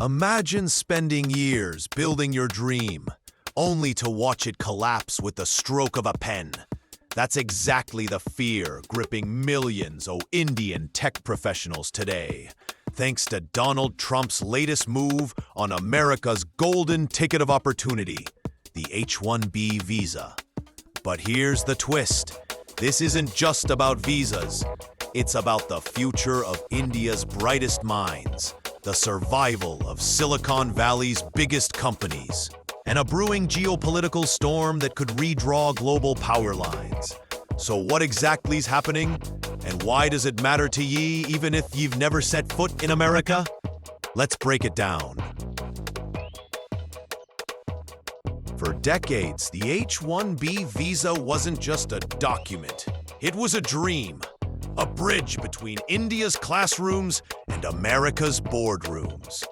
Imagine spending years building your dream, only to watch it collapse with the stroke of a pen. That's exactly the fear gripping millions of Indian tech professionals today, thanks to Donald Trump's latest move on America's golden ticket of opportunity, the H1B visa. But here's the twist. This isn't just about visas. It's about the future of India's brightest minds, the survival of Silicon Valley's biggest companies, and a brewing geopolitical storm that could redraw global power lines. So what exactly is happening? And why does it matter to ye even if you've never set foot in America? Let's break it down. For decades, the H-1B visa wasn't just a document. It was a dream, a bridge between India's classrooms and America's boardrooms.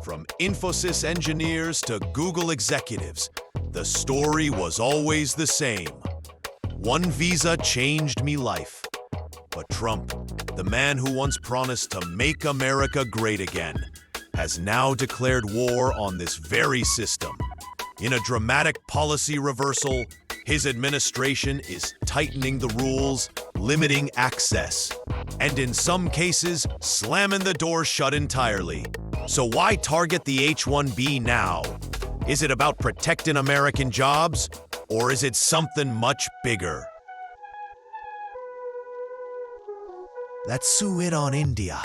From Infosys engineers to Google executives, the story was always the same. One visa changed me life. But Trump, the man who once promised to make America great again, has now declared war on this very system. In a dramatic policy reversal, his administration is tightening the rules, limiting access, and in some cases, slamming the door shut entirely. So why target the H-1B now? Is it about protecting American jobs, or is it something much bigger? Let's zoom in on India.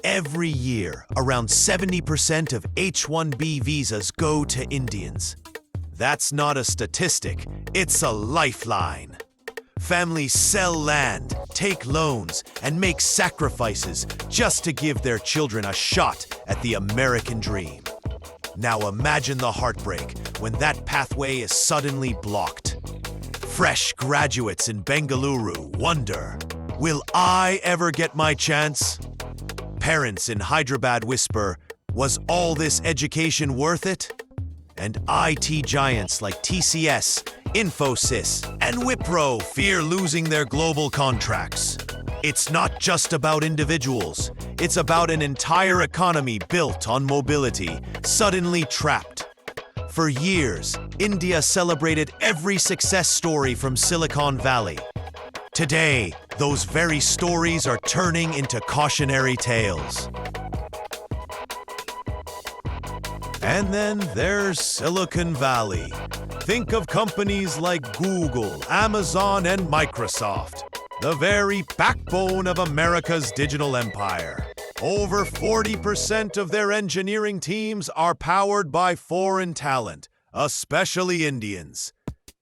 Every year, around 70% of H-1B visas go to Indians. That's not a statistic, it's a lifeline. Families sell land, take loans, and make sacrifices just to give their children a shot at the American dream. Now imagine the heartbreak when that pathway is suddenly blocked. Fresh graduates in Bengaluru wonder, will I ever get my chance? Parents in Hyderabad whisper, was all this education worth it? And IT giants like TCS, Infosys, and Wipro fear losing their global contracts. It's not just about individuals. It's about an entire economy built on mobility, suddenly trapped. For years, India celebrated every success story from Silicon Valley. Today, those very stories are turning into cautionary tales. And then there's Silicon Valley. Think of companies like Google, Amazon, and Microsoft, the very backbone of America's digital empire. Over 40% of their engineering teams are powered by foreign talent, especially Indians.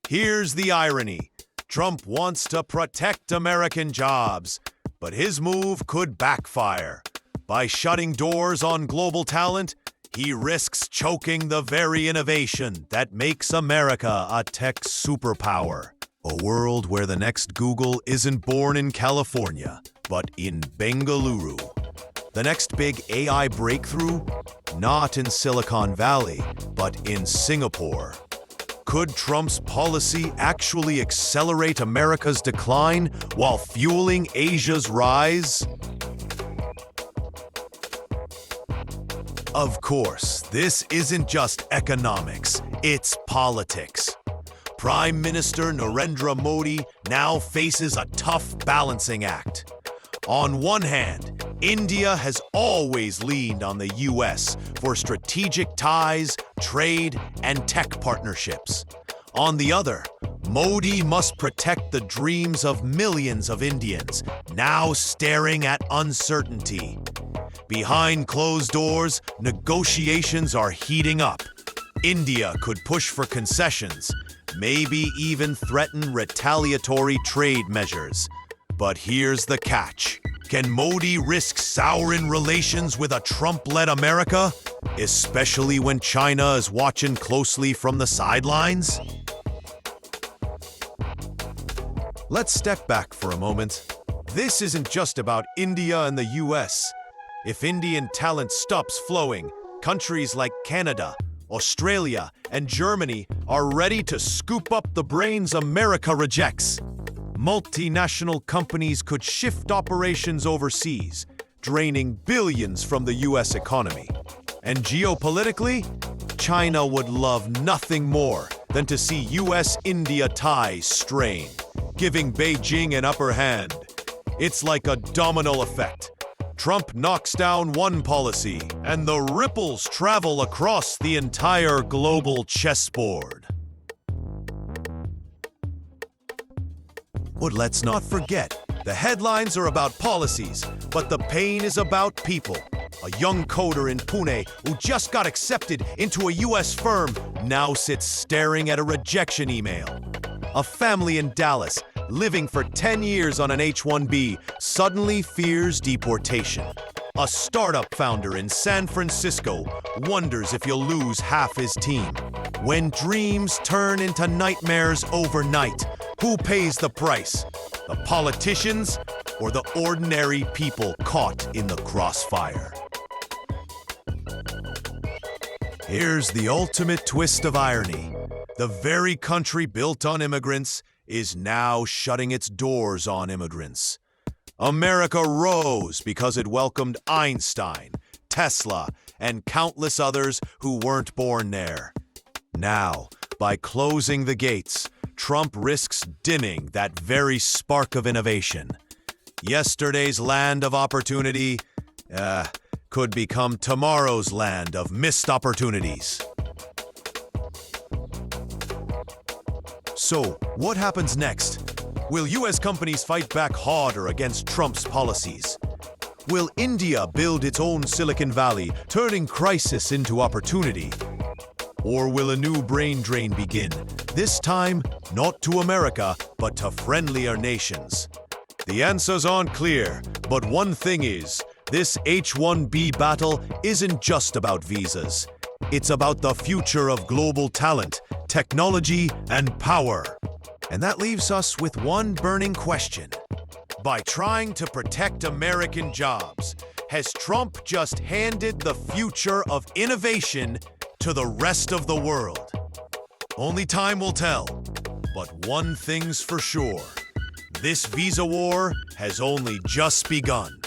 Here's the irony. Trump wants to protect American jobs, but his move could backfire. By shutting doors on global talent, he risks choking the very innovation that makes America a tech superpower. A world where the next Google isn't born in California, but in Bengaluru. The next big AI breakthrough? Not in Silicon Valley, but in Singapore. Could Trump's policy actually accelerate America's decline while fueling Asia's rise? Of course, this isn't just economics, it's politics. Prime Minister Narendra Modi now faces a tough balancing act. On one hand, India has always leaned on the US for strategic ties, trade, and tech partnerships. On the other, Modi must protect the dreams of millions of Indians, now staring at uncertainty. Behind closed doors, negotiations are heating up. India could push for concessions, maybe even threaten retaliatory trade measures. But here's the catch. Can Modi risk souring relations with a Trump-led America, especially when China is watching closely from the sidelines? Let's step back for a moment. This isn't just about India and the US. If Indian talent stops flowing, countries like Canada, Australia, and Germany are ready to scoop up the brains America rejects. Multinational companies could shift operations overseas, draining billions from the US economy. And geopolitically, China would love nothing more than to see US-India ties strain, giving Beijing an upper hand. It's like a domino effect. Trump knocks down one policy, and the ripples travel across the entire global chessboard. But let's not forget, the headlines are about policies, but the pain is about people. A young coder in Pune who just got accepted into a US firm now sits staring at a rejection email. A family in Dallas, living for 10 years on an H1B, suddenly fears deportation. A startup founder in San Francisco wonders if he'll lose half his team. When dreams turn into nightmares overnight, who pays the price? The politicians or the ordinary people caught in the crossfire? Here's the ultimate twist of irony. The very country built on immigrants is now shutting its doors on immigrants. America rose because it welcomed Einstein, Tesla, and countless others who weren't born there. Now, by closing the gates, Trump risks dimming that very spark of innovation. Yesterday's land of opportunity, could become tomorrow's land of missed opportunities. So, what happens next? Will US companies fight back harder against Trump's policies? Will India build its own Silicon Valley, turning crisis into opportunity? Or will a new brain drain begin? This time, not to America, but to friendlier nations. The answers aren't clear, but one thing is, this H1B battle isn't just about visas. It's about the future of global talent, technology, and power. And that leaves us with one burning question. By trying to protect American jobs, has Trump just handed the future of innovation to the rest of the world? Only time will tell. But one thing's for sure. This visa war has only just begun.